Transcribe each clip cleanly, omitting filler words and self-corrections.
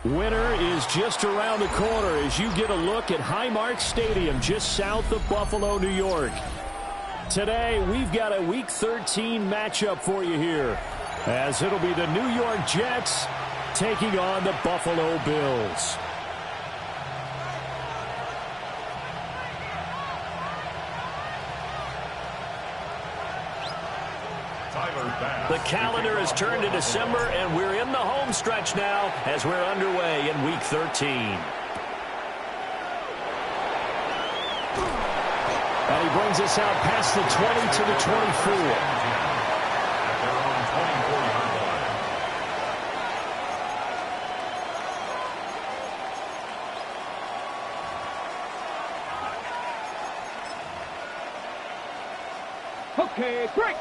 Winter is just around the corner as you get a look at Highmark Stadium just south of Buffalo, New York. Today, we've got a Week 13 matchup for you here, as it'll be the New York Jets taking on the Buffalo Bills. The calendar has turned to December, and we're in the home stretch now as we're underway in Week 13. And he brings us out past the 20 to the 24. Okay, break!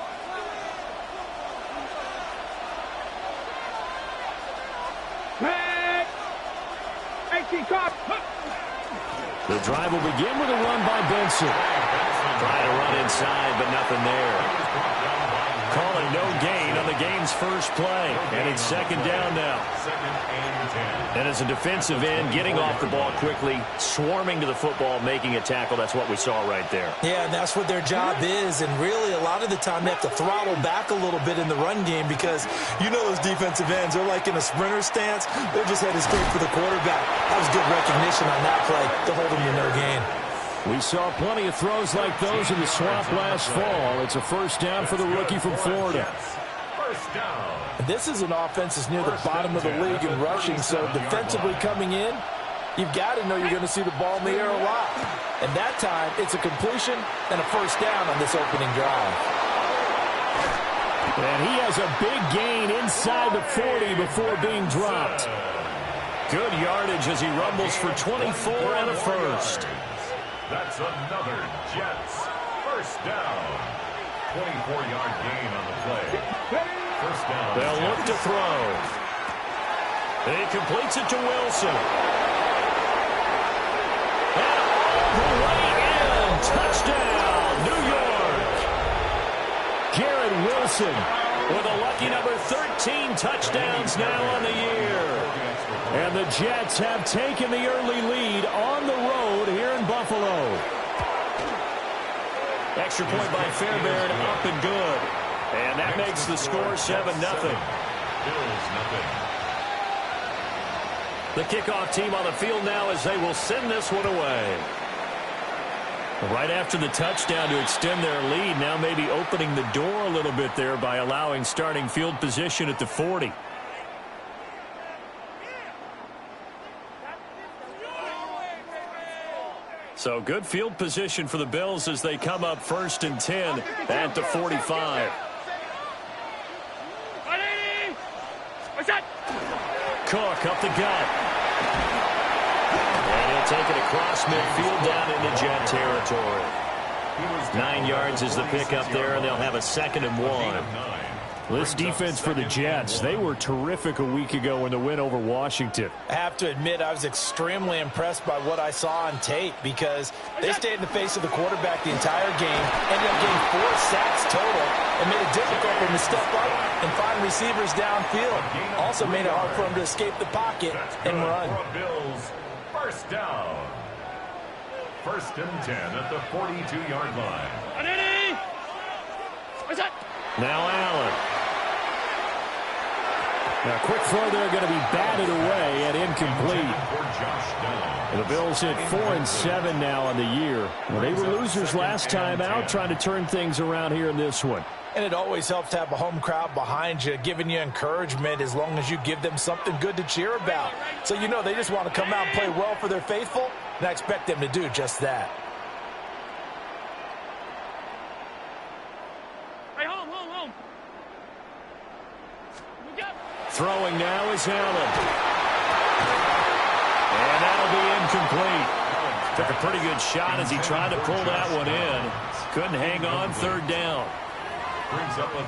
The drive will begin with a run by Benson. Try to run inside, but nothing there. Calling no gain on the game's first play, and it's second down now. And as a defensive end, getting off the ball quickly, swarming to the football, making a tackle, that's what we saw right there. Yeah, and that's what their job is, and really a lot of the time they have to throttle back a little bit in the run game because you know those defensive ends, they're like in a sprinter stance. They're just headed straight for the quarterback. That was good recognition on that play to hold them to no gain. We saw plenty of throws like those in the swamp last fall. It's a first down for the rookie from Florida. This is an offense that's near the bottom of the league in rushing, so defensively coming in, you've got to know you're going to see the ball in the air a lot. And that time, it's a completion and a first down on this opening drive. And he has a big gain inside the 40 before being dropped. Good yardage as he rumbles for 24 and a first. That's another Jets first down. 24-yard gain on the play. First down. They'll look to throw. He completes it to Wilson. And all the way in. Touchdown, New York. Garrett Wilson with a lucky number 13 touchdowns now on the year. And the Jets have taken the early lead on the road here in Buffalo. Extra point by Fairbairn, up and good. And that makes the score 7-0. Bills nothing. The kickoff team on the field now as they will send this one away. Right after the touchdown to extend their lead, now maybe opening the door a little bit there by allowing starting field position at the 40. So good field position for the Bills as they come up 1st and 10 at the 45. Cook up the gut. And he'll take it across midfield down into Jet territory. 9 yards is the pickup there, and they'll have a 2nd and 1. This defense for the Jets, they were terrific a week ago in the win over Washington. I have to admit, I was extremely impressed by what I saw on tape because they stayed in the face of the quarterback the entire game, ended up getting 4 sacks total, and made it difficult for him to step up and find receivers downfield. Also made it hard for him to escape the pocket and run. Bills first down. 1st and 10 at the 42-yard line. Now Allen. Now, quick throw there going to be batted away and incomplete. And the Bills hit 4-7 now on the year. Well, they were losers last time out, trying to turn things around here in this one. And it always helps to have a home crowd behind you, giving you encouragement as long as you give them something good to cheer about. So you know they just want to come out and play well for their faithful, and I expect them to do just that. Hey, home. Throwing now is Allen. And that'll be incomplete. Took a pretty good shot as he tried to pull that one in. Couldn't hang on, third down.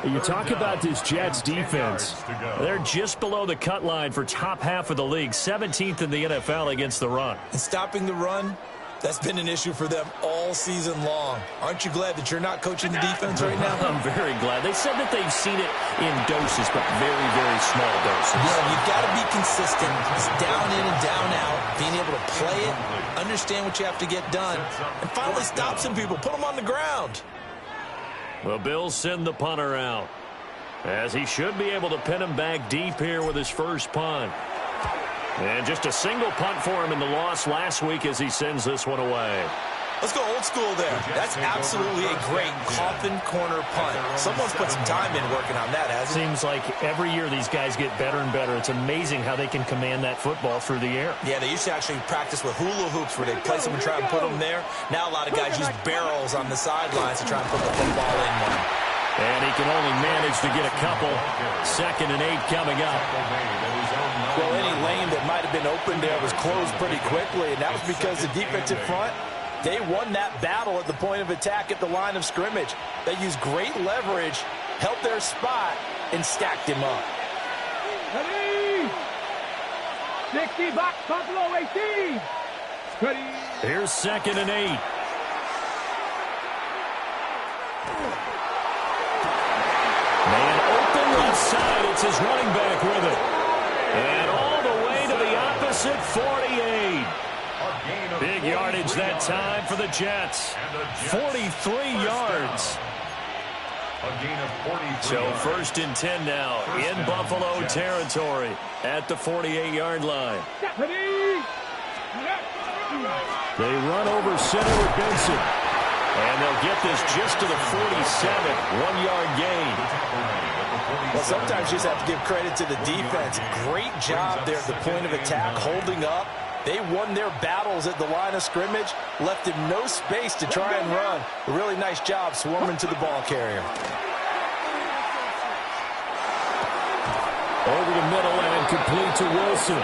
You talk about this Jets defense. They're just below the cut line for top half of the league, 17th in the NFL against the run. And stopping the run, that's been an issue for them all season long. Aren't you glad that you're not coaching the defense right now? I'm very glad. They said that they've seen it in doses, but very, very small doses. Yeah, you've got to be consistent. It's down in and down out, being able to play it, understand what you have to get done, and finally stop some people, put them on the ground. Well, Bills send the punter out, as he should be able to pin him back deep here with his first punt. And just a single punt for him in the loss last week as he sends this one away. Let's go old school there. That's absolutely a great coffin corner punt. Someone's put some time in working on that, hasn't it? Seems like every year these guys get better and better. It's amazing how they can command that football through the air. Yeah, they used to actually practice with hula hoops where they place them and try and put them there. Now a lot of guys use barrels on the sidelines to try and put the football in one. And he can only manage to get a couple. 2nd and 8 coming up. Well, any lane that might have been open there was closed pretty quickly, and that was because the defensive front, they won that battle at the point of attack at the line of scrimmage. They used great leverage, held their spot, and stacked him up. Ready? 60 back, Buffalo 18. Ready? Here's 2nd and 8. Man open left side. It's his running back with it. And all the way to the opposite 48. Big yardage that time for the Jets. 43 yards. So 1st and 10 now in Buffalo territory at the 48-yard line. They run over center with Benson. And they'll get this just to the 47, 1-yard gain. Well, sometimes you just have to give credit to the defense. Great job there at the point of attack, holding up. They won their battles at the line of scrimmage, left him no space to try and run. A really nice job swarming to the ball carrier. Over the middle and complete to Wilson.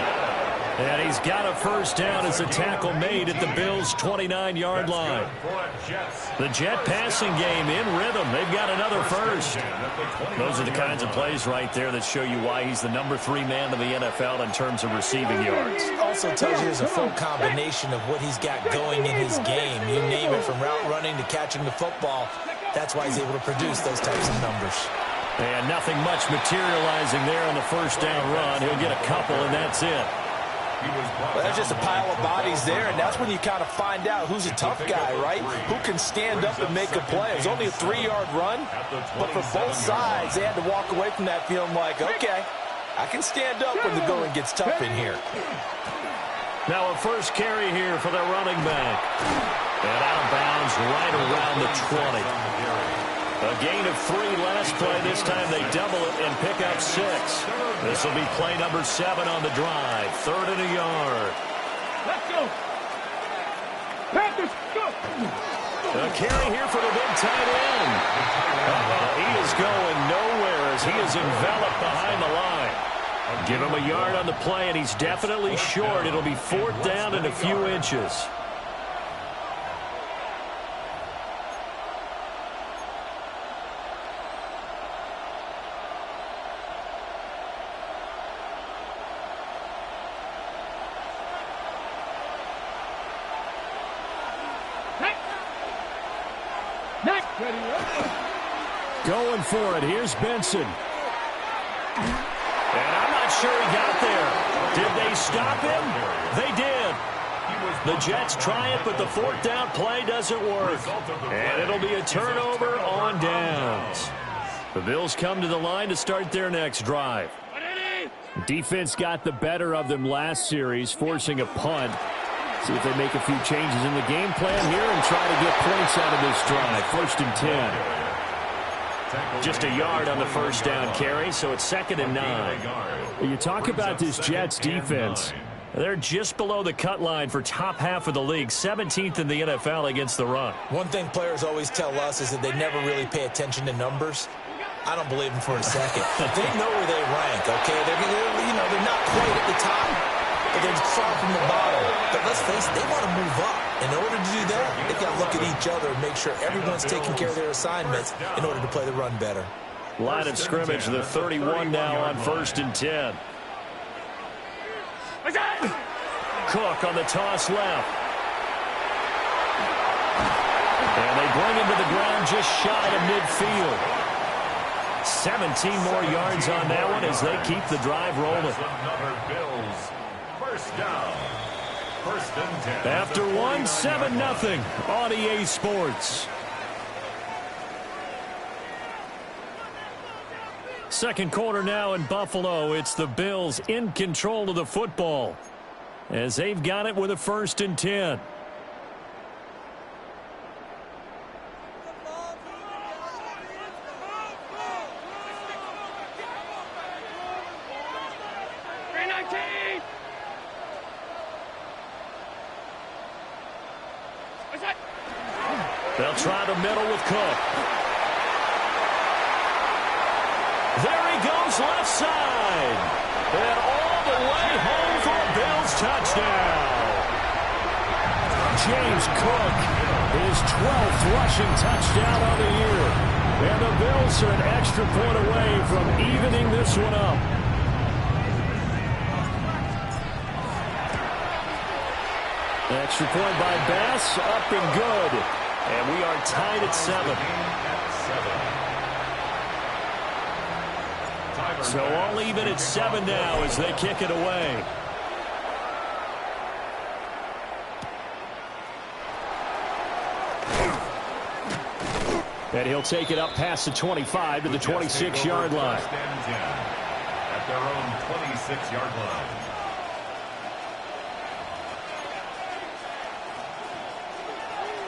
And he's got a first down as a tackle made at the Bills' 29-yard line. The Jet passing game in rhythm. They've got another first. Those are the kinds of plays right there that show you why he's the number 3 man in the NFL in terms of receiving yards. Also tells you there's a full combination of what he's got going in his game. You name it, from route running to catching the football. That's why he's able to produce those types of numbers. And nothing much materializing there on the first down run. He'll get a couple, and that's it. Well, there's just a pile of bodies there, and that's when you kind of find out who's a tough guy, right? Who can stand up and make a play. It was only a 3-yard run, but for both sides, they had to walk away from that feeling like, okay, I can stand up when the going gets tough in here. Now a first carry here for their running back. And out of bounds right around the 20. A gain of 3 last play. This time they double it and pick up 6. This will be play number 7 on the drive. 3rd and a yard. Let's go. Panthers, go. A carry here for the big tight end. He is going nowhere as he is enveloped behind the line. Give him a yard on the play, and he's definitely short. It'll be 4th down and a few inches. Going for it. Here's Benson. And I'm not sure he got there. Did they stop him? They did. The Jets try it, but the 4th down play doesn't work. And it'll be a turnover on downs. The Bills come to the line to start their next drive. Defense got the better of them last series, forcing a punt. See if they make a few changes in the game plan here and try to get points out of this drive. 1st and 10. Just a yard on the first down carry, so it's 2nd and 9. You talk about this Jets defense. They're just below the cut line for top half of the league, 17th in the NFL against the run. One thing players always tell us is that they never really pay attention to numbers. I don't believe them for a second. They know where they rank, okay? They're not quite at the top, but they're far from the bottom. But let's face it, they want to move up. In order to do that, they've got to look at each other and make sure everyone's taking care of their assignments in order to play the run better. Line of scrimmage, the 31 now on 1st and 10. Cook on the toss left. And they bring him to the ground just shy of midfield. 17 more yards on that one as they keep the drive rolling. Bills. 1st down. 1st and 10. After one, 7-0 on EA Sports. Second quarter now in Buffalo. It's the Bills in control of the football as they've got it with a 1st and 10. They'll try the middle with Cook. There he goes left side. And all the way home for a Bills touchdown. James Cook, his 12th rushing touchdown of the year. And the Bills are an extra point away from evening this one up. Extra point by Bass, up and good. And we are tied at 7. So all even at 7 now as they kick it away. And he'll take it up past the 25 to the 26-yard line. At their own 26-yard line.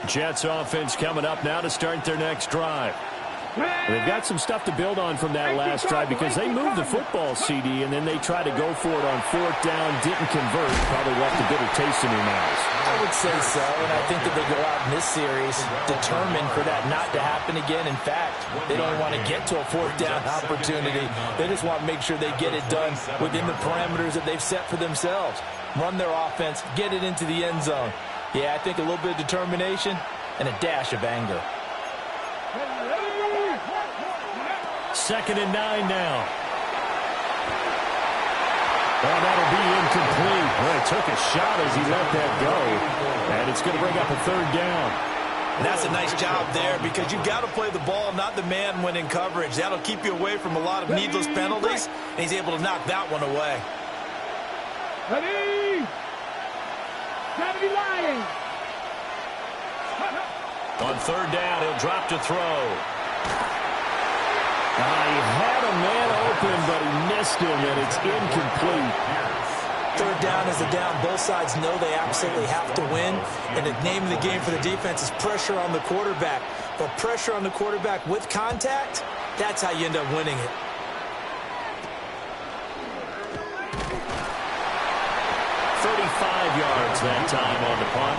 Jets offense coming up now to start their next drive. They've got some stuff to build on from that last drive because they moved the football, CD, and then they tried to go for it on 4th down, didn't convert, probably left a bitter taste in their mouths. I would say so, and I think that they go out in this series determined for that not to happen again. In fact, they don't want to get to a 4th down opportunity. They just want to make sure they get it done within the parameters that they've set for themselves. Run their offense, get it into the end zone. Yeah, I think a little bit of determination and a dash of anger. 2nd and 9 now. Well, that'll be incomplete. Boy, took a shot as he let that go. And it's going to bring up a 3rd down. And that's a nice job there because you've got to play the ball, not the man when in coverage. That'll keep you away from a lot of needless penalties, and he's able to knock that one away. Ready? Gravity line. On 3rd down, he'll drop to throw. He had a man open, but he missed him, and it's incomplete. 3rd down is the down. Both sides know they absolutely have to win, and the name of the game for the defense is pressure on the quarterback. But pressure on the quarterback with contact, that's how you end up winning it. Yards that time on the punt.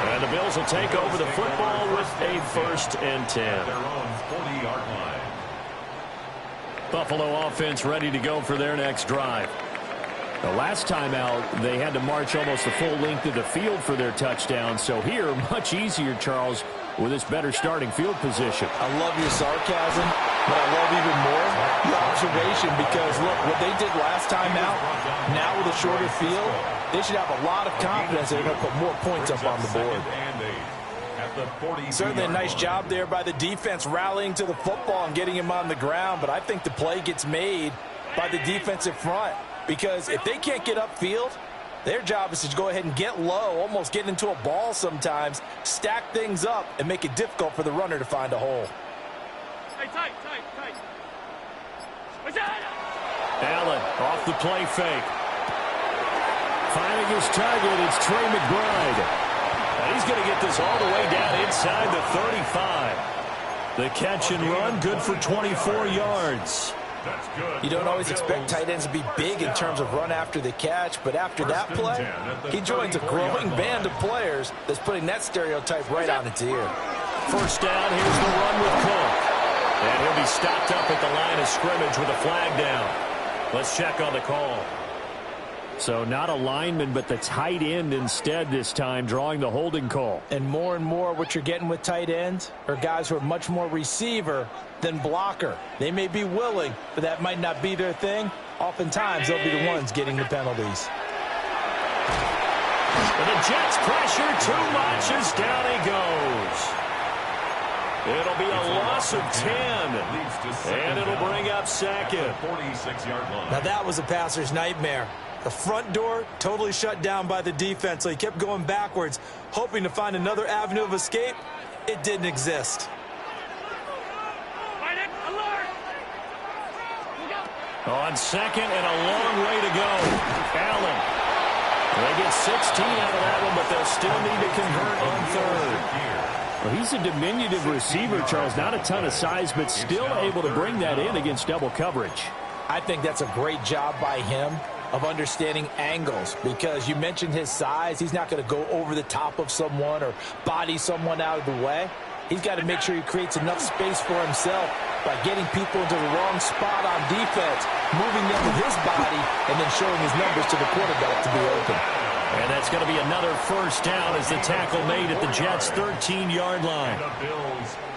And the Bills will take over the football with a 1st and 10. Their own 40-yard line. Buffalo offense ready to go for their next drive. The last time out, they had to march almost the full length of the field for their touchdown. So here, much easier, Charles, with this better starting field position. I love your sarcasm, but I love even more your observation because, look, what they did last time out, now with a shorter field, they should have a lot of confidence they're going to put more points up on the board. Certainly a nice job there by the defense rallying to the football and getting him on the ground, but I think the play gets made by the defensive front because if they can't get upfield, their job is to go ahead and get low, almost get into a ball sometimes, stack things up, and make it difficult for the runner to find a hole. Tight. Allen off the play fake. Finding his target, it's Trey McBride. And he's going to get this all the way down inside the 35. The catch and run, good for 24 yards. You don't always expect tight ends to be big in terms of run after the catch, but after that play, he joins a growing band of players that's putting that stereotype right on its ear. First down, here's the run with Cook. And he'll be stopped up at the line of scrimmage with a flag down. Let's check on the call. So not a lineman, but the tight end instead this time, drawing the holding call. And more what you're getting with tight ends are guys who are much more receiver than blocker. They may be willing, but that might not be their thing. Oftentimes, they'll be the ones getting the penalties. And the Jets pressure too much as down he goes. It'll be a loss of 10, and it'll bring up second. Now that was a passer's nightmare. The front door totally shut down by the defense, so he kept going backwards, hoping to find another avenue of escape. It didn't exist. On second and a long way to go. Allen. They get 16 out of that one, but they'll still need to convert on third. Well, he's a diminutive receiver, Charles. Not a ton of size, but still able to bring that in against double coverage. I think that's a great job by him of understanding angles, because you mentioned his size. He's not going to go over the top of someone or body someone out of the way. He's got to make sure he creates enough space for himself by getting people into the wrong spot on defense, moving them with his body, and then showing his numbers to the quarterback to be open. And that's going to be another first down as the tackle made at the Jets' 13-yard line.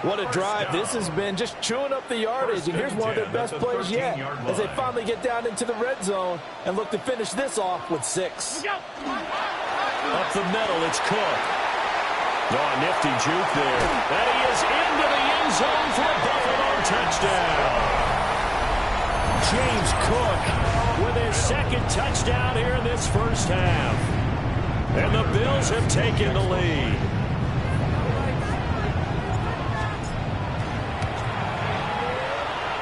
What a drive this has been, just chewing up the yardage, and here's one of their best plays yet as they finally get down into the red zone and look to finish this off with 6. Up the middle, it's Cook. Oh, nifty juke there. And he is into the end zone for a Buffalo touchdown. James Cook with his second touchdown here in this first half. And the Bills have taken the lead.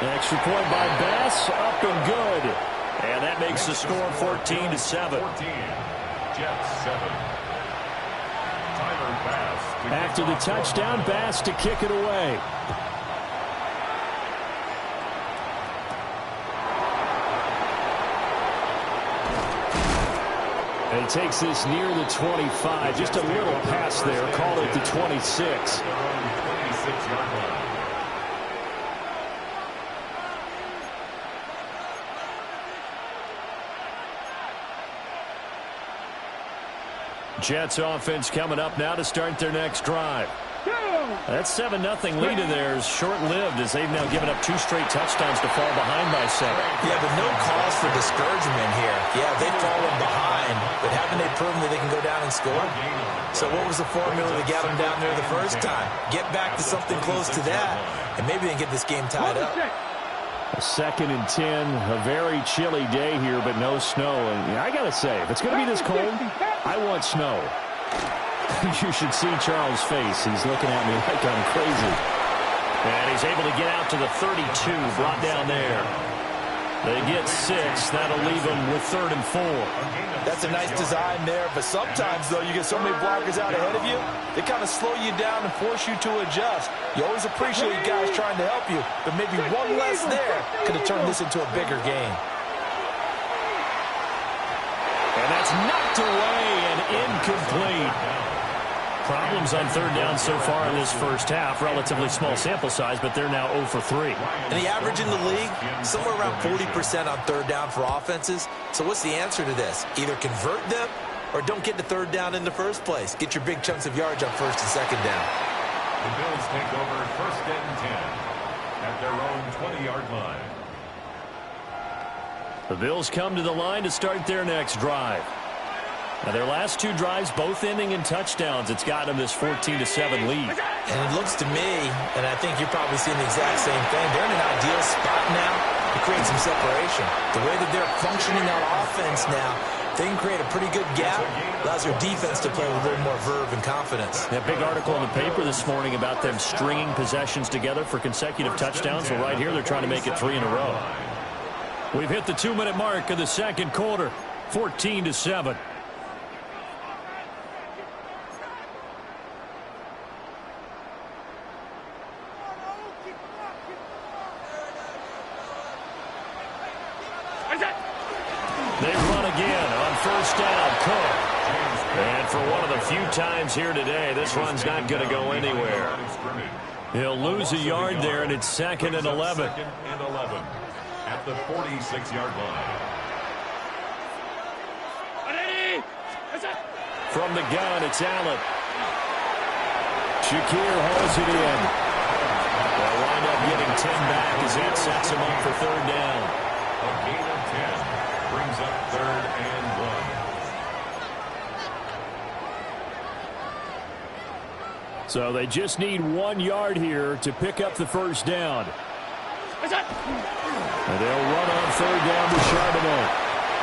Extra point by Bass, up and good. And that makes the score 14-7. Jets 7. After the touchdown, Bass to kick it away. And he takes this near the 25. Just a little pass there. Call it the 26. Jets offense coming up now to start their next drive. That 7-0 lead of theirs short-lived as they've now given up 2 straight touchdowns to fall behind by 7. Yeah, but no cause for discouragement here. Yeah, they've fallen behind, but haven't they proven that they can go down and score? So what was the formula that got them down there the first time? Get back to something close to that, and maybe they can get this game tied up. A 2nd and 10, a very chilly day here, but no snow. And I got to say, if it's going to be this cold, I want snow. You should see Charles' face. He's looking at me like I'm crazy. And he's able to get out to the 32, brought down there. They get 6. That'll leave them with 3rd and 4. That's a nice design there, but sometimes, though, you get so many blockers out ahead of you, they kind of slow you down and force you to adjust. You always appreciate guys trying to help you, but maybe one less there could have turned this into a bigger game. And that's knocked away and incomplete. Problems on 3rd down so far in this first half. Relatively small sample size, but they're now 0 for 3. And the average in the league, somewhere around 40% on 3rd down for offenses. So what's the answer to this? Either convert them or don't get to 3rd down in the first place. Get your big chunks of yards on 1st and 2nd down. The Bills take over 1st and 10 at their own 20-yard line. The Bills come to the line to start their next drive. Now, their last 2 drives, both ending in touchdowns. It's got them this 14-7 lead. And it looks to me, and I think you're probably seeing the exact same thing, they're in an ideal spot now to create some separation. The way that they're functioning on offense now, they can create a pretty good gap. Allows their defense to play with a little more verve and confidence. That big article in the paper this morning about them stringing possessions together for consecutive touchdowns. Well, right here, they're trying to make it 3 in a row. We've hit the 2-minute mark of the second quarter, 14-7. They run again on first down. Cook. And for one of the few times here today, this run's not going to go anywhere. He'll lose a yard there, and it's 2nd and 11. Second and 11 at the 46-yard line. From the gun, it's Allen. Shakir holds it in. They'll wind up getting 10 back as that sets him up for 3rd down. A gain of 10 brings up 3rd and 1. So they just need 1 yard here to pick up the first down. And they'll run on 3rd down to Charbonnet.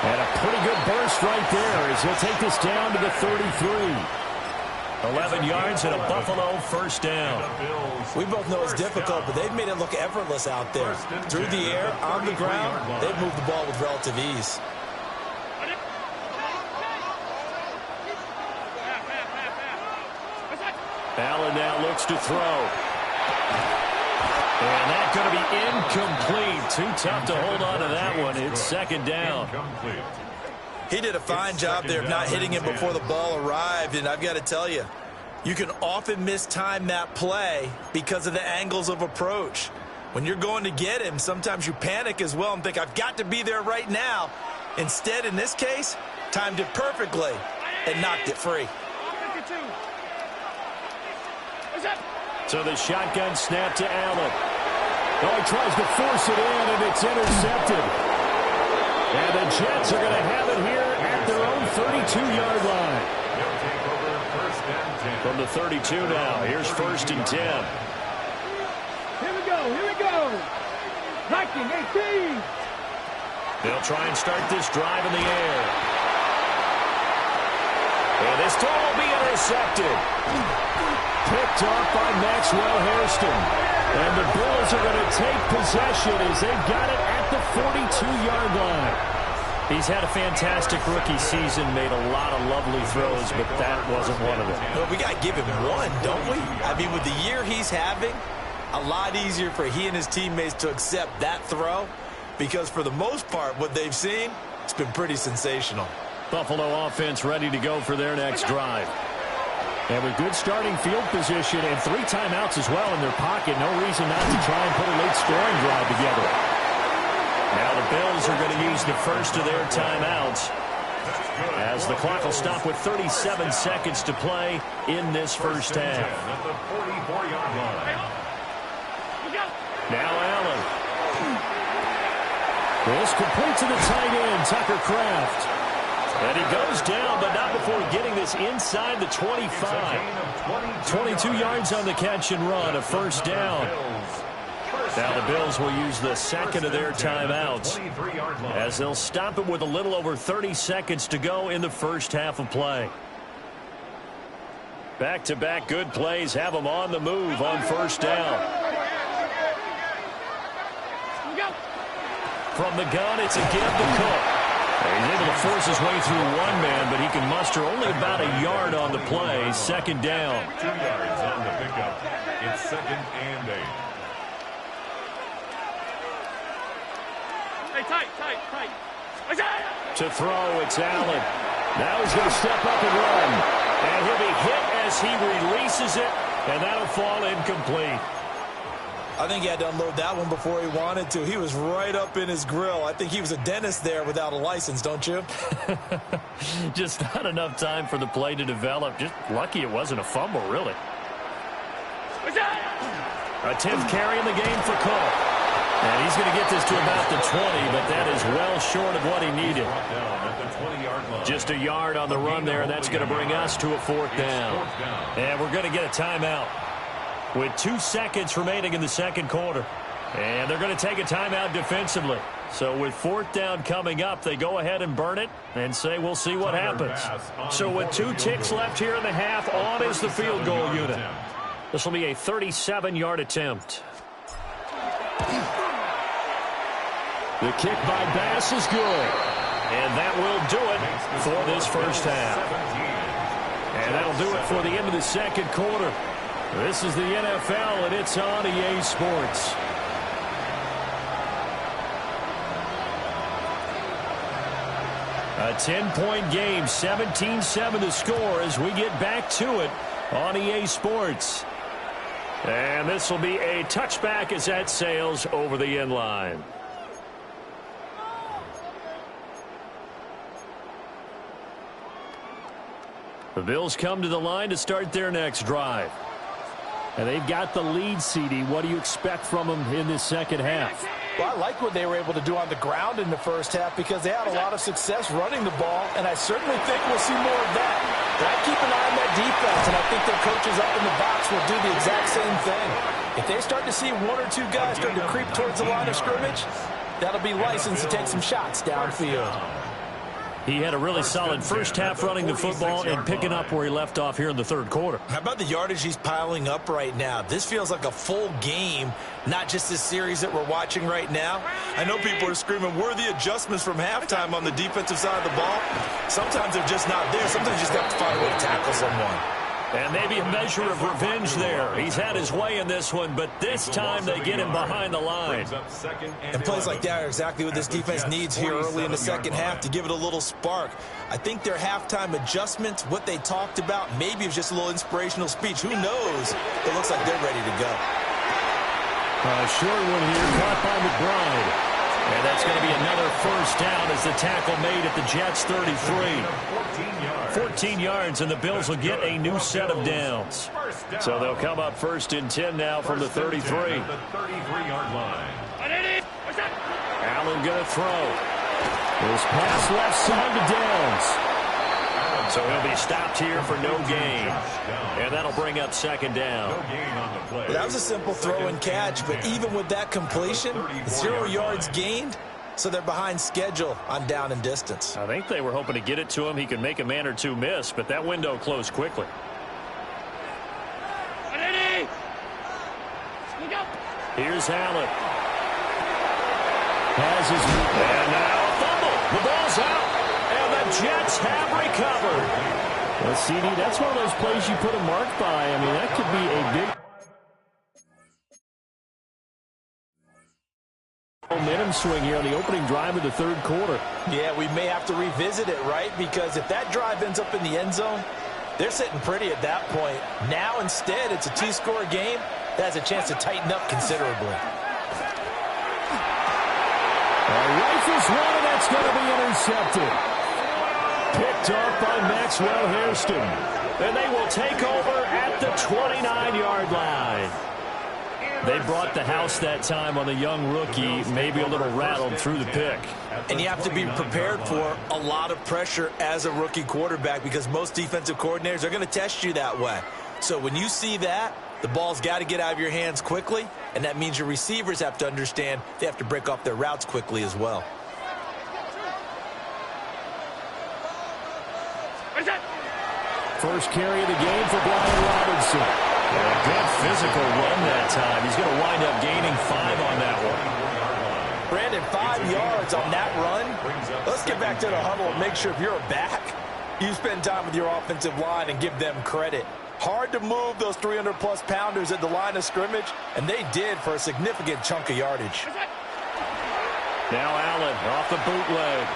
And a pretty good burst right there as he'll take this down to the 33. 11 yards and a Buffalo first down. We both know it's difficult, but they've made it look effortless out there. Through the air, on the ground, they've moved the ball with relative ease. Allen now looks to throw. And that's going to be incomplete. Too tough to hold on to that one. It's 2nd down. He did a fine job there of not hitting him before the ball arrived. And I've got to tell you, you can often mistime that play because of the angles of approach. When you're going to get him, sometimes you panic as well and think, I've got to be there right now. Instead, in this case, timed it perfectly and knocked it free. So the shotgun snap to Allen. Oh, he tries to force it in, and it's intercepted. And the Jets are going to have it here at their own 32-yard line. From the 32 now, here's 1st and 10. Here we go. Viking 18. They'll try and start this drive in the air. And this throw will be intercepted. Picked off by Maxwell Hairston. And the Bills are going to take possession as they've got it at the 42-yard line. He's had a fantastic rookie season, made a lot of lovely throws, but that wasn't one of them. Well, we got to give him one, don't we? I mean, with the year he's having, a lot easier for he and his teammates to accept that throw because for the most part, what they've seen, it's been pretty sensational. Buffalo offense ready to go for their next drive. And with good starting field position and 3 timeouts as well in their pocket, no reason not to try and put a late scoring drive together. Now the Bills are going to use the first of their timeouts as the clock will stop with 37 seconds to play in this first half. Now Allen. This complete to the tight end, Tucker Kraft. And he goes down, but not before getting this inside the 25. 22 yards on the catch and run, a first down. Now the Bills will use the second of their timeouts as they'll stop it with a little over 30 seconds to go in the first half of play. Back-to-back good plays have them on the move on first down. From the gun, it's a give to Cook. He's able to force his way through one man, but he can muster only about a yard on the play. 2nd down. 2 yards on the pickup. It's 2nd and 8. Hey, tight. To throw, it's Allen. Now he's going to step up and run. And he'll be hit as he releases it, and that'll fall incomplete. I think he had to unload that one before he wanted to. He was right up in his grill. I think he was a dentist there without a license, don't you? Just not enough time for the play to develop. Just lucky it wasn't a fumble, really. A 10th carry in the game for Cook. And he's going to get this to about the 20, but that is well short of what he needed. Just a yard on the run there, and that's going to bring us to a 4th down. And we're going to get a timeout with 2 seconds remaining in the second quarter. And they're going to take a timeout defensively. So with 4th down coming up, they go ahead and burn it and say we'll see what happens. So with 2 ticks left here in the half, on is the field goal unit. This will be a 37-yard attempt. The kick by Bass is good. And that will do it for this first half. And that'll do it for the end of the second quarter. This is the NFL, and it's on EA Sports. A 10-point game, 17-7 the score as we get back to it on EA Sports. And this will be a touchback as that sails over the end line. The Bills come to the line to start their next drive. And they've got the lead, CD. What do you expect from them in this second half? Well, I like what they were able to do on the ground in the first half because they had a lot of success running the ball, and I certainly think we'll see more of that. But I keep an eye on that defense, and I think their coaches up in the box will do the exact same thing. If they start to see one or two guys start to creep towards the line of scrimmage, that'll be license to take some shots downfield. He had a really solid first half running the football and picking up where he left off here in the third quarter. How about the yardage he's piling up right now? This feels like a full game, not just this series that we're watching right now. I know people are screaming, where are the adjustments from halftime on the defensive side of the ball? Sometimes they're just not there. Sometimes you just have to find a way to tackle someone. And maybe a measure of revenge there. He's had his way in this one, but this time they get him behind the line. And plays like that are exactly what this defense needs here early in the second half to give it a little spark. I think their halftime adjustments, what they talked about, maybe it's just a little inspirational speech. Who knows? It looks like they're ready to go. Short one here, caught by McBride. And that's going to be another first down as the tackle made at the Jets' 33. 14 yards, and the Bills will get a new set of downs. So they'll come up first and 10 now from the 33. Allen going to throw. His pass left side to Downs. So he'll be stopped here for no gain. And that'll bring up second down. Well, that was a simple throw and catch, but even with that completion, 0 yards gained, so they're behind schedule on down and distance. I think they were hoping to get it to him. He could make a man or two miss, but that window closed quickly. Here's Allen. Has his... And now a fumble. The ball's out. And the Jets have recovered. Well, CD, that's one of those plays you put a mark by. I mean, that could be a big momentum swing here on the opening drive of the third quarter. Yeah, we may have to revisit it, right? Because if that drive ends up in the end zone, they're sitting pretty at that point. Now, instead, it's a two-score game that has a chance to tighten up considerably. Rifles one, and that's going to be intercepted. Picked off by Maxwell Hairston. And they will take over at the 29-yard line. They brought the house that time on the young rookie, maybe a little rattled through the pick. And you have to be prepared for a lot of pressure as a rookie quarterback because most defensive coordinators are going to test you that way. So when you see that, the ball's got to get out of your hands quickly, and that means your receivers have to understand they have to break off their routes quickly as well. First carry of the game for Brian Robinson. And a good physical run that time. He's going to wind up gaining 5 on that one. Brandon, 5 yards on that run. Let's get back to the huddle and make sure if you're a back, you spend time with your offensive line and give them credit. Hard to move those 300-plus pounders at the line of scrimmage, and they did for a significant chunk of yardage. Now Allen off the bootleg.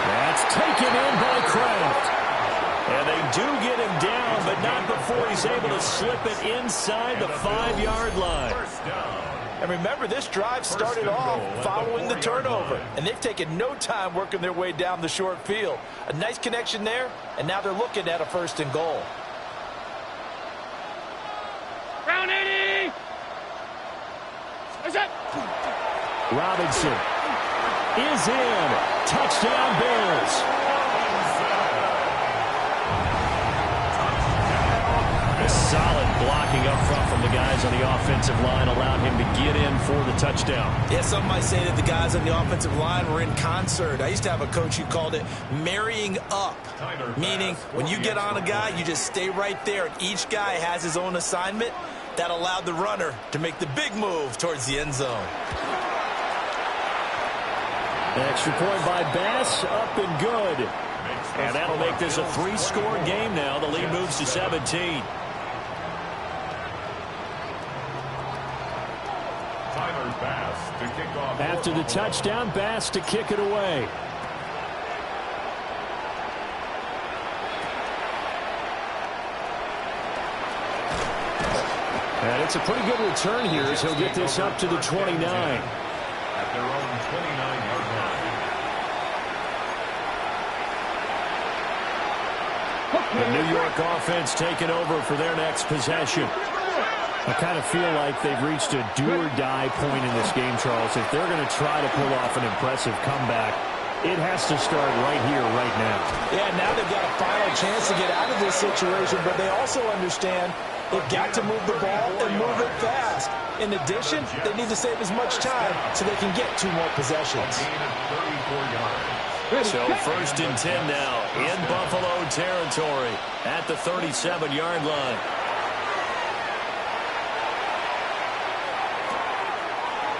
That's taken in by Kraft. And they do get him down, but not before he's able to slip it inside the 5-yard line. And remember, this drive started off following the turnover, and they've taken no time working their way down the short field. A nice connection there, and now they're looking at a first and goal. Round 80! Is it? Robinson is in. Touchdown, Bills. Solid blocking up front from the guys on the offensive line allowed him to get in for the touchdown. Yeah, some might say that the guys on the offensive line were in concert. I used to have a coach who called it marrying up, meaning when you get on a guy, you just stay right there, and each guy has his own assignment. That allowed the runner to make the big move towards the end zone. Extra point by Bass, up and good. And that'll make this a 3-score game now. The lead moves to 17. After the touchdown, Bass to kick it away. And it's a pretty good return here as he'll get this up to the 29. At their own 29-yard line. The New York offense taking over for their next possession. I kind of feel like they've reached a do-or-die point in this game, Charles. If they're going to try to pull off an impressive comeback, it has to start right here, right now. Yeah, now they've got a final chance to get out of this situation, but they also understand they've got to move the ball and move it fast. In addition, they need to save as much time so they can get 2 more possessions. So 1st and 10 now in Buffalo territory at the 37-yard line.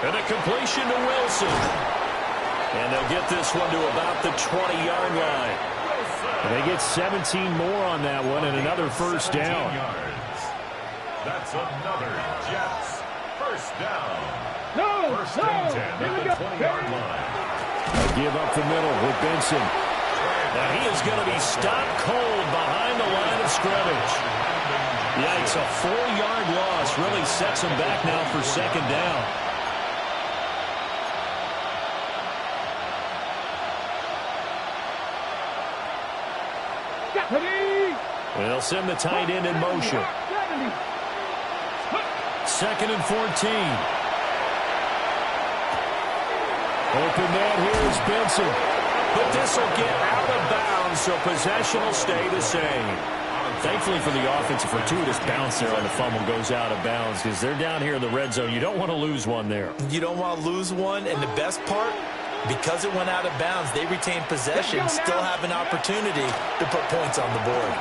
And a completion to Wilson. And they'll get this one to about the 20-yard line. And they get 17 more on that one and another first down. That's another Jets first down. No, First and 10 at the 20-yard line. A give up the middle with Benson. Now he is going to be stopped cold behind the line of scrimmage. Yikes, a 4-yard loss really sets him back now for second down. They'll send the tight end in motion. 2nd and 14. Open man here is Benson. But this will get out of bounds, so possession will stay the same. Thankfully for the offense, a fortuitous bounce there on the fumble goes out of bounds because they're down here in the red zone. You don't want to lose one there. You don't want to lose one, and the best part, because it went out of bounds, they retain possession, still have an opportunity to put points on the board.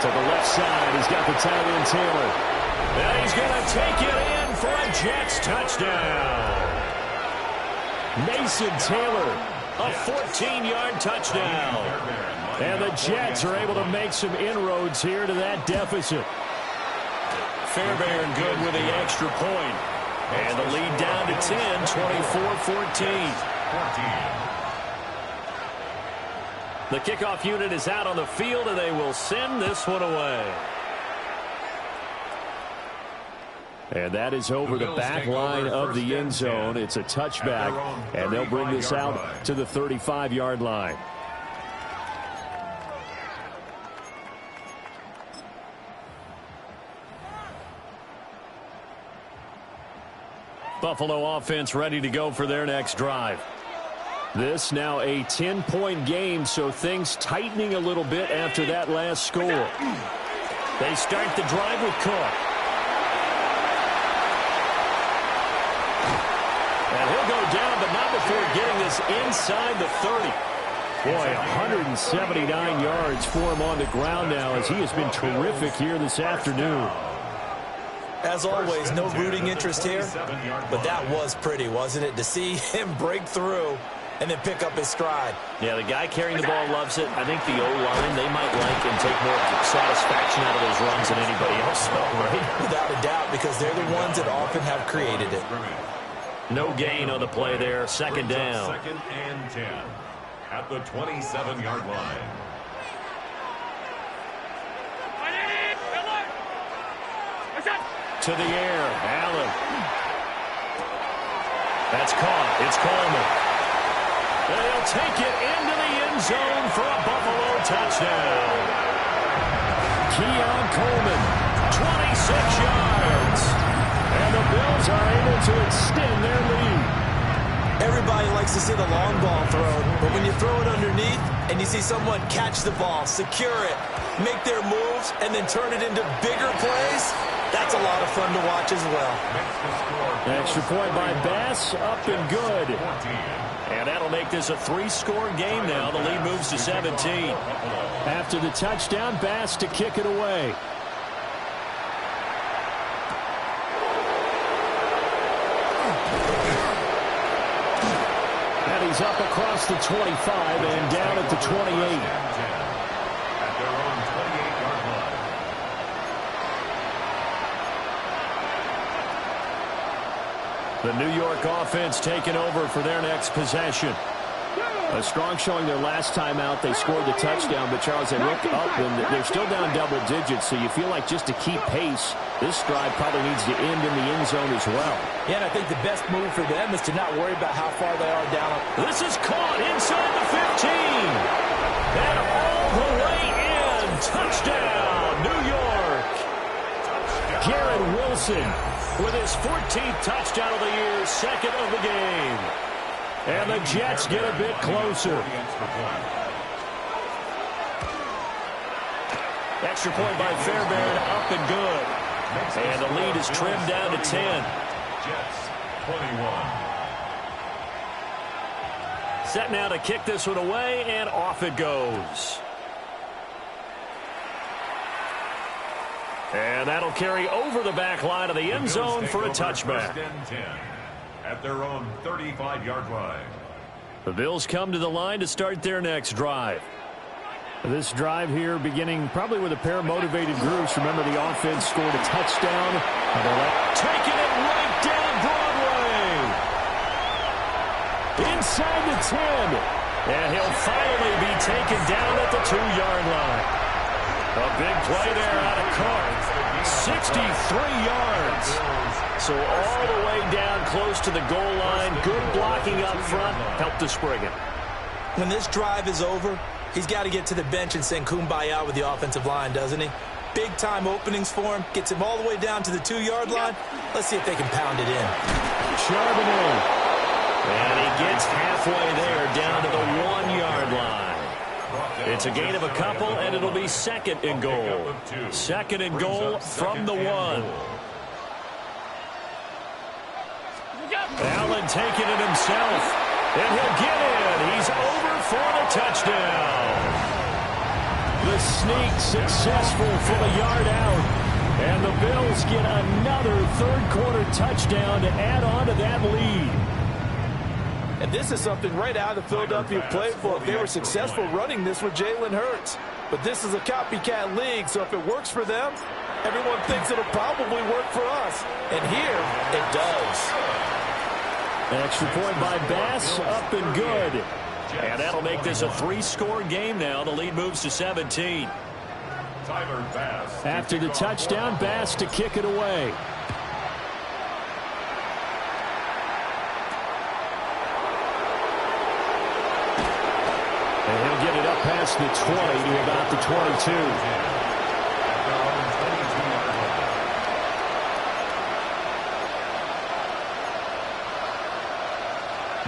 To the left side, he's got the tight end Taylor. And he's going to take it in for a Jets touchdown. Mason Taylor, a 14-yard touchdown. And the Jets are able to make some inroads here to that deficit. Fairbairn good with the extra point. And the lead down to 10, 24-14. The kickoff unit is out on the field, and they will send this one away. And that is over the back line of the end zone. It's a touchback, and they'll bring this out to the 35-yard line. Buffalo offense ready to go for their next drive. This now a 10-point game, so things tightening a little bit after that last score. They start the drive with Cook. And he'll go down, but not before getting this inside the 30. Boy, 179 yards for him on the ground now as he has been terrific here this afternoon. As always, no rooting interest here, but that was pretty, wasn't it? To see him break through and then pick up his stride. Yeah, the guy carrying the ball loves it. I think the O-line, they might like and take more satisfaction out of those runs than anybody else will, right? Without a doubt, because they're the ones that often have created it. No gain on the play there. Second down. 2nd and 10 at the 27-yard line. To the air, Allen. That's caught. It's Coleman. They'll take it into the end zone for a Buffalo touchdown. Keon Coleman, 26 yards. And the Bills are able to extend their lead. Everybody likes to see the long ball thrown, but when you throw it underneath and you see someone catch the ball, secure it, make their moves, and then turn it into bigger plays, that's a lot of fun to watch as well. Extra point by Bass, up and good. And that'll make this a 3-score game now. The lead moves to 17. After the touchdown, Bass to kick it away. is up across the 25 and down at the 28. At their own 28-yard line. The New York offense taking over for their next possession. A strong showing their last time out. They scored the touchdown, but Charles, they look up and they're still down double digits, so you feel like just to keep pace, this drive probably needs to end in the end zone as well. Yeah, and I think the best move for them is to not worry about how far they are down. This is caught inside the 15. And all the way in. Touchdown, New York. Garrett Wilson with his 14th touchdown of the year, second of the game. And the Jets get a bit closer. Extra point by Fairbairn, up and good. And the lead is trimmed down to 10. Jets 21. Set now to kick this one away, and off it goes. And that'll carry over the back line of the end zone for a touchback. At their own 35-yard line. The Bills come to the line to start their next drive. This drive here beginning probably with a pair of motivated groups. Remember, the offense scored a touchdown. Taking it right down Broadway. Inside the 10. And he'll finally be taken down at the 2-yard line. A big play there out of Carr. 63 yards. So all the way down close to the goal line. Good blocking up front. Helped to spring it. When this drive is over, he's got to get to the bench and send Kumbaya with the offensive line, doesn't he? Big-time openings for him. Gets him all the way down to the 2-yard line. Let's see if they can pound it in. Charbonnet. And he gets halfway there down to the 1-yard line. It's a gain of a couple, and it'll be second and goal. Second and goal from the 1. Allen taking it himself. And he'll get in. He's over for the touchdown. The sneak successful for the yard out. And the Bills get another third-quarter touchdown to add on to that lead. And this is something right out of the Philadelphia playbook. They were successful running this with Jalen Hurts. But this is a copycat league, so if it works for them, everyone thinks it'll probably work for us. And here, it does. An extra point by Bass, up and good. And that'll make this a 3-score game now. The lead moves to 17. Tyler Bass. After the touchdown, Bass to kick it away. And he'll get it up past the 20 to about the 22.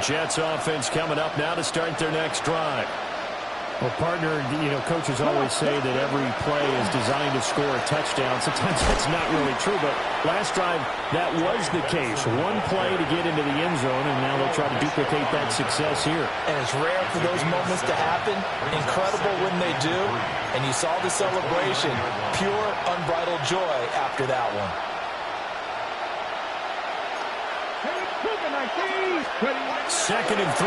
Jets offense coming up now to start their next drive. Well, partner, coaches always say that every play is designed to score a touchdown. Sometimes that's not really true, but last drive, that was the case. One play to get into the end zone, and now they'll try to duplicate that success here. And it's rare for those moments to happen. Incredible when they do. And you saw the celebration. Pure, unbridled joy after that one. Second and 3. And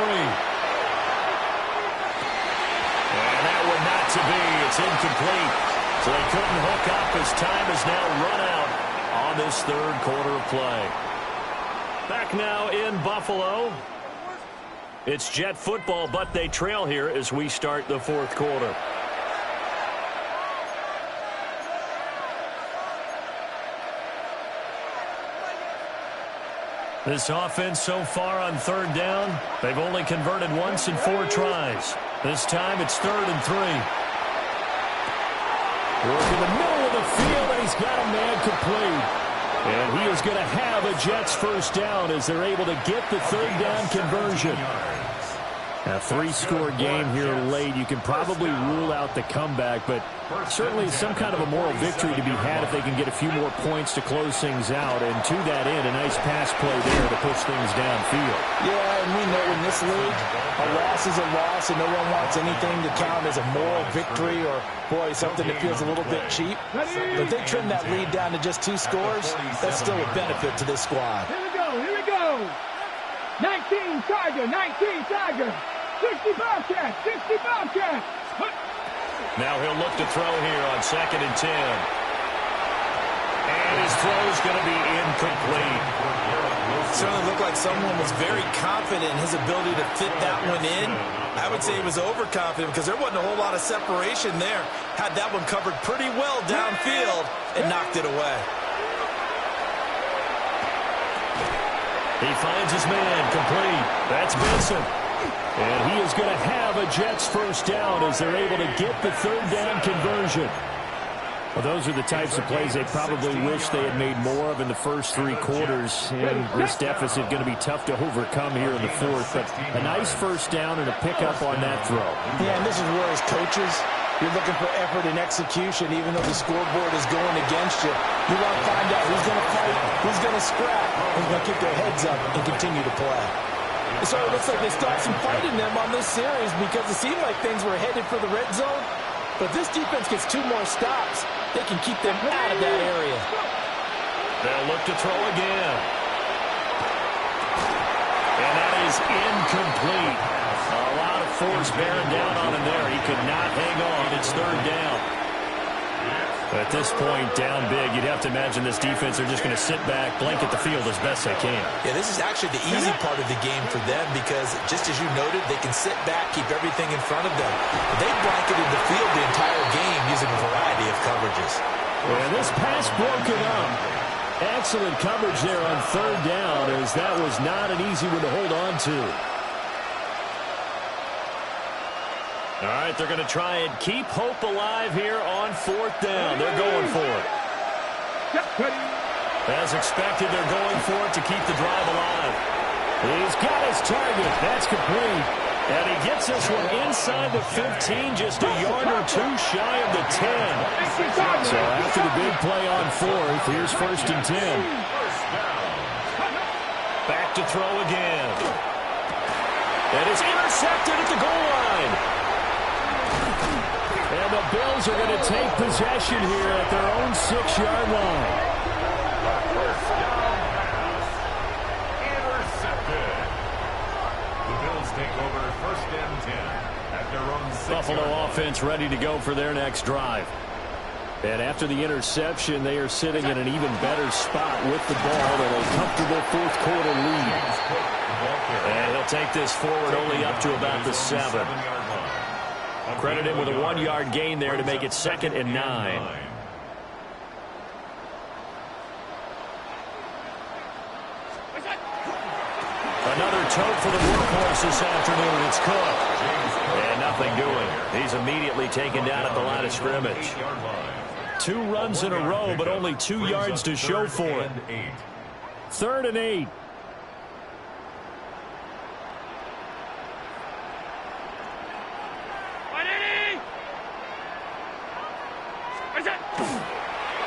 that one not to be. It's incomplete. So they couldn't hook up as time has now run out on this third quarter of play. Back now in Buffalo. It's Jet football, but they trail here as we start the fourth quarter. This offense so far on third down, they've only converted once in 4 tries. This time it's 3rd and 3. Work in the middle of the field, and he's got a man complete. And he is going to have a Jets first down as they're able to get the third down conversion. A 3-score game here late. You can probably rule out the comeback, but certainly some kind of a moral victory to be had if they can get a few more points to close things out. And to that end, a nice pass play there to push things downfield. Yeah, and we know in this league, a loss is a loss, and no one wants anything to count as a moral victory or, boy, something that feels a little bit cheap. But they trim that lead down to just 2 scores. That's still a benefit to this squad. Here we go. Next. 19 Tiger, 19 Tiger. 60 Bobcat, 60 Bobcat. Now he'll look to throw here on 2nd and 10. And his throw's going to be incomplete. Certainly looked like someone was very confident in his ability to fit that one in. I would say he was overconfident because there wasn't a whole lot of separation there. Had that one covered pretty well downfield and knocked it away. He finds his man complete. That's Benson. And he is going to have a Jets first down as they're able to get the 3rd down conversion. Well, those are the types of plays they probably wish they had made more of in the first 3 quarters. And this deficit going to be tough to overcome here in the 4th. But a nice first down and a pickup on that throw. Yeah, and this is where as coaches, you're looking for effort and execution, even though the scoreboard is going against you. You want to find out who's going to fight, who's going to scrap, who's going to keep their heads up and continue to play. So it looks like they stopped some fight in them on this series because it seemed like things were headed for the red zone. But if this defense gets 2 more stops, they can keep them out of that area. They'll look to throw again. And that is incomplete. A lot of force bearing down on him there. He could not hang on. It's 3rd down. At this point, down big, you'd have to imagine this defense are just going to sit back, blanket the field as best they can. Yeah, this is actually the easy part of the game for them because, just as you noted, they can sit back, keep everything in front of them. They blanketed the field the entire game using a variety of coverages. And this pass broken up. Excellent coverage there on 3rd down, as that was not an easy one to hold on to. All right, they're going to try and keep hope alive here on 4th down. They're going for it. As expected, they're going for it to keep the drive alive. He's got his target. That's complete. And he gets this one inside the 15, just a yard or 2 shy of the 10. So after the big play on 4th, here's 1st and 10. Back to throw again. And it's intercepted at the goal line. And the Bills are going to take possession here at their own 6-yard line. First down pass. Intercepted. The Bills take over 1st and 10 at their own 6-yard line. Buffalo offense ready to go for their next drive. And after the interception, they are sitting in an even better spot with the ball and a comfortable 4th quarter lead. And he'll take this forward only up to about the 7. Credit him with a 1-yard gain there to make it 2nd and 9. Another tote for the workhorse this afternoon. It's Cook. And nothing doing. He's immediately taken down at the line of scrimmage. 2 runs in a row, but only 2 yards to show for it. 3rd and 8.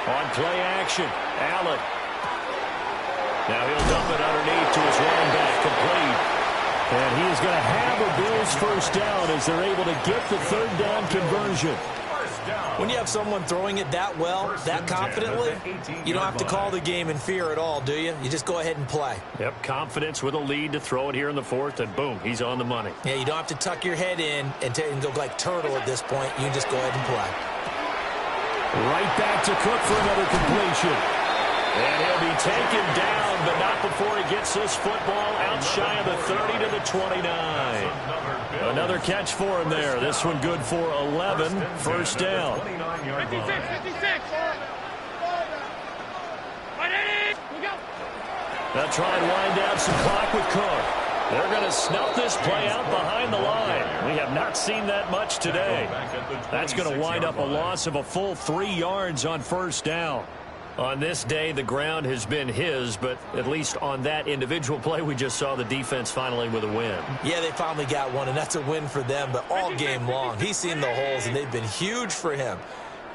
On play action, Allen. Now he'll dump it underneath to his running back, complete. And he is going to have a Bills first down as they're able to get the 3rd down conversion. When you have someone throwing it that well, that confidently, you don't have to call the game in fear at all, do you? You just go ahead and play. Yep, confidence with a lead to throw it here in the 4th, and boom, he's on the money. Yeah, you don't have to tuck your head in and go like turtle at this point. You just go ahead and play. Right back to Cook for another completion. And he'll be taken down, but not before he gets this football out shy of the 30 to the 29. Another catch for him there. This one good for 11. First down. 56, 56. They'll try and wind down some clock with Cook. They're going to snuff this play out behind the line. We have not seen that much today. That's going to wind up a loss of a full 3 yards on first down. On this day, the ground has been his, but at least on that individual play, we just saw the defense finally with a win. Yeah, they finally got one, and that's a win for them, but all game long, he's seen the holes, and they've been huge for him.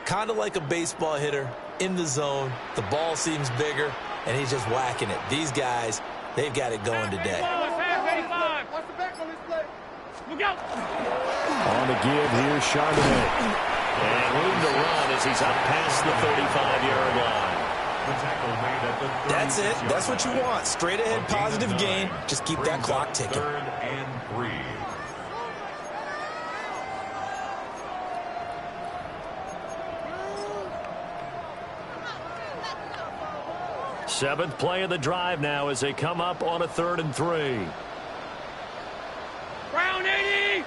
Kind of like a baseball hitter in the zone. The ball seems bigger, and he's just whacking it. These guys, they've got it going today. On the give, here's Charbonnet. And room to run as he's up past the 35-yard line. That's it. That's what you want. Straight ahead positive gain. Just keep that clock ticking. 3rd and 3. Seventh play of the drive now as they come up on a 3rd and 3. Brown 80.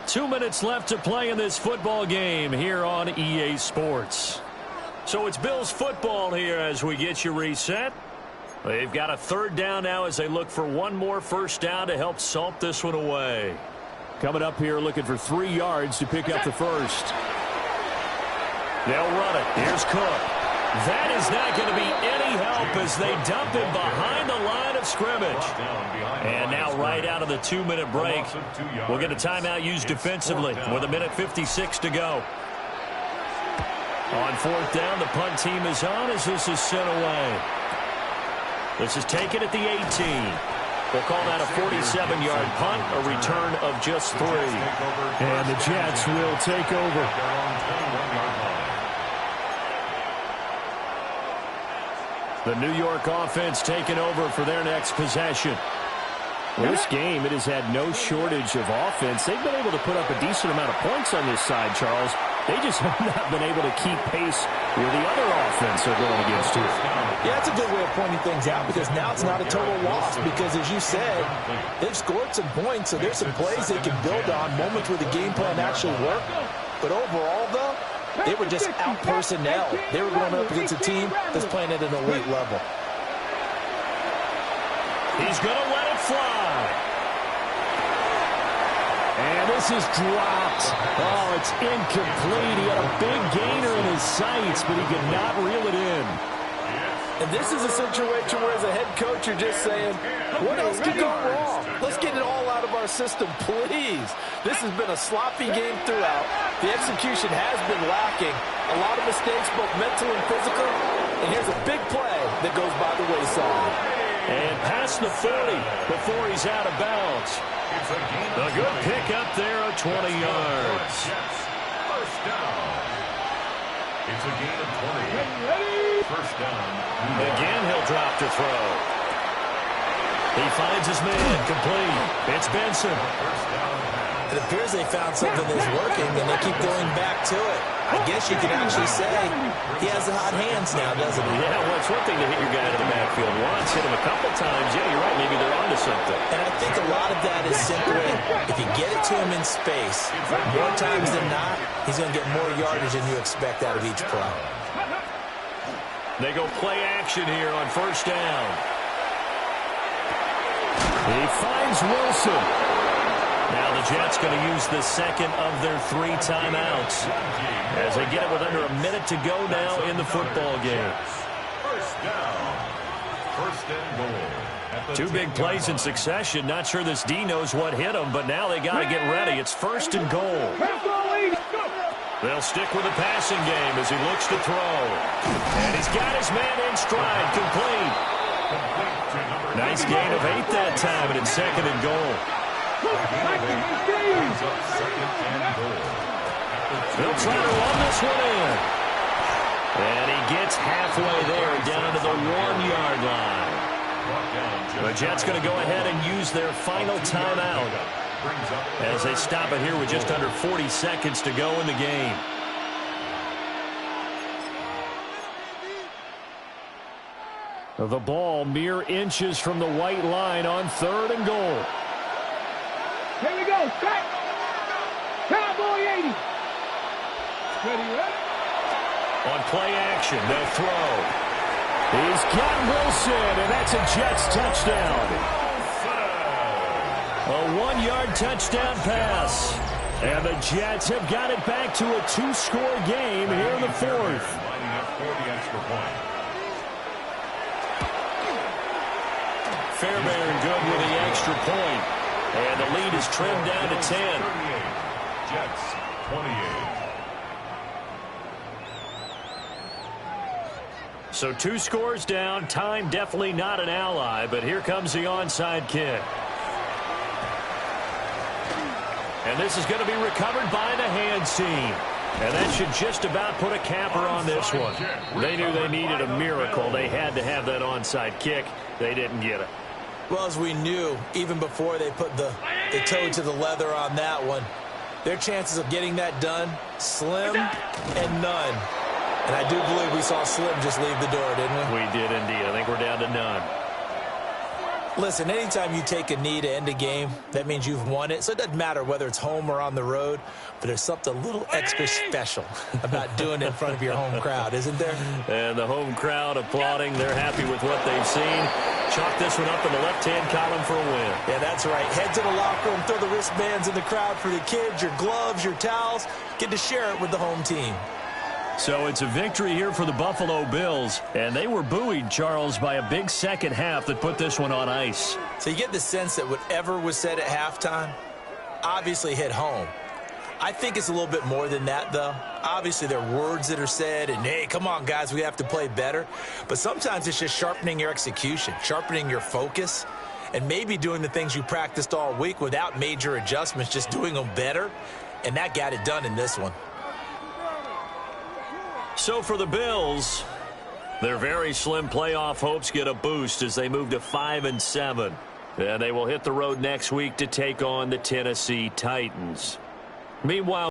Two minutes left to play in this football game here on EA Sports. So it's Bills football here as we get you reset. They've got a 3rd down now as they look for one more first down to help salt this one away. Coming up here looking for 3 yards to pick up the first. They'll run it. Here's Cook. That is not going to be any help as they dump him behind the line of scrimmage. And now right out of the 2-minute break, we'll get a timeout used defensively with 1:56 to go. On 4th down, the punt team is on as this is sent away. This is taken at the 18. We'll call that a 47-yard punt, a return of just 3. And the Jets will take over. The New York offense taking over for their next possession. Well, this game, it has had no shortage of offense. They've been able to put up a decent amount of points on this side, Charles. They just have not been able to keep pace with the other offense they're going against here. Yeah, that's a good way of pointing things out because now it's not a total loss because, as you said, they've scored some points, so there's some plays they can build on, moments where the game plan actually worked. But overall, though, they were just out-personnel. They were going up against a team that's playing at an elite level. He's going to let it fly. And this is dropped. Oh, it's incomplete. He had a big gainer in his sights, but he could not reel it in. And this is a situation where, as a head coach, you're just saying, what else could go wrong? Let's get it all out of our system, please. This has been a sloppy game throughout. The execution has been lacking. A lot of mistakes, both mental and physical. And here's a big play that goes by the wayside. And past the 40 before he's out of bounds. A good pick up there of 20 yards. First down. It's a gain of 20. First down. Again, he'll drop to throw. He finds his man complete. It's Benson. It appears they found something that's working, and they keep going back to it. I guess you could actually say he has the hot hands now, doesn't he? Yeah, well, it's one thing to hit your guy in the backfield once, hit him a couple times. Yeah, you're right. Maybe they're onto something. And I think a lot of that is simply if you get it to him in space, more times than not, he's going to get more yardage than you expect out of each play. They go play action here on first down. He finds Wilson. Now the Jets going to use the second of their 3 timeouts as they get it with under a minute to go now in the football game. First down. First and goal. 2 big plays in succession. Not sure this D knows what hit him, but now they got to get ready. It's first and goal. They'll stick with the passing game as he looks to throw. And he's got his man in stride, complete. Nice gain of 8 that time, and it's second and goal. Second and goal. They'll try to run this one in. And he gets halfway there down to the 1-yard line. The Jets going to go ahead and use their final timeout as they stop it here with just under 40 seconds to go in the game. The ball mere inches from the white line on 3rd and goal. Here we go. Set. Cowboy 80. Ready, ready. On play action, they'll throw. He's got Wilson, and that's a Jets touchdown. A 1-yard touchdown pass. And the Jets have got it back to a 2-score game here in the 4th. Lining up for the extra point. Fairbairn good with the extra point. And the lead is trimmed down to 10. Jets 28. So 2 scores down. Time definitely not an ally, but here comes the onside kick. And this is going to be recovered by the hands team. And that should just about put a capper on this one. They knew they needed a miracle. They had to have that onside kick. They didn't get it. Well, as we knew, even before they put the toe to the leather on that one, their chances of getting that done, slim and none. And I do believe we saw Slim just leave the door, didn't we? We did indeed. I think we're down to none. Listen, anytime you take a knee to end a game, that means you've won it. So it doesn't matter whether it's home or on the road, but there's something a little extra special about doing it in front of your home crowd, isn't there? And the home crowd applauding. They're happy with what they've seen. Chalk this one up in the left-hand column for a win. Yeah, that's right. Head to the locker room, throw the wristbands in the crowd for the kids, your gloves, your towels. Get to share it with the home team. So it's a victory here for the Buffalo Bills, and they were buoyed, Charles, by a big second half that put this one on ice. So you get the sense that whatever was said at halftime obviously hit home. I think it's a little bit more than that, though. Obviously, there are words that are said, and, hey, come on, guys, we have to play better. But sometimes it's just sharpening your execution, sharpening your focus, and maybe doing the things you practiced all week without major adjustments, just doing them better. And that got it done in this one. So for the Bills, their very slim playoff hopes get a boost as they move to 5-7. And they will hit the road next week to take on the Tennessee Titans. Meanwhile,